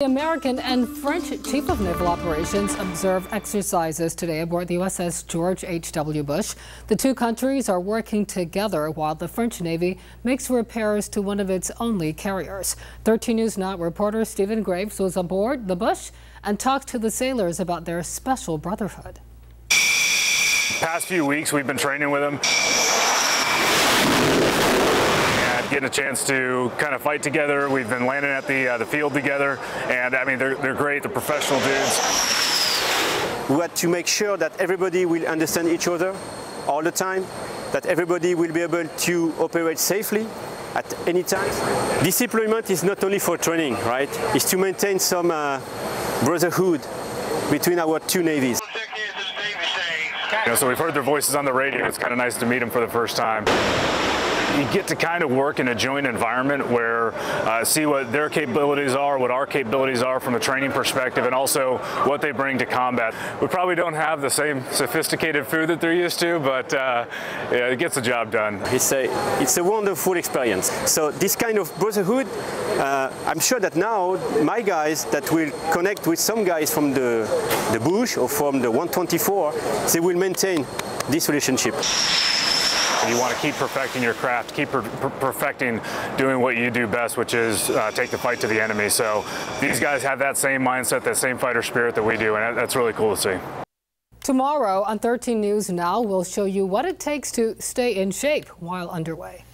The American and French Chief of Naval Operations observe exercises today aboard the USS George H.W. Bush. The two countries are working together while the French Navy makes repairs to one of its only carriers. 13 News Now reporter Stephen Graves was aboard the Bush and talked to the sailors about their special brotherhood. Past few weeks we've been training with them. Getting a chance to kind of fight together. We've been landing at the field together, and I mean they're great. They're professional dudes. We had to make sure that everybody will understand each other all the time, that everybody will be able to operate safely at any time. This deployment is not only for training, right? It's to maintain some brotherhood between our two navies. So we've heard their voices on the radio. It's kind of nice to meet them for the first time. You get to kind of work in a joint environment where see what their capabilities are, what our capabilities are from a training perspective, and also what they bring to combat. We probably don't have the same sophisticated food that they're used to, but yeah, it gets the job done. It's a wonderful experience. So this kind of brotherhood, I'm sure that now my guys that will connect with some guys from the Bush or from the 124, they will maintain this relationship. You want to keep perfecting your craft, keep perfecting doing what you do best, which is take the fight to the enemy. So these guys have that same mindset, that same fighter spirit that we do, and that's really cool to see. Tomorrow on 13 News Now, we'll show you what it takes to stay in shape while underway.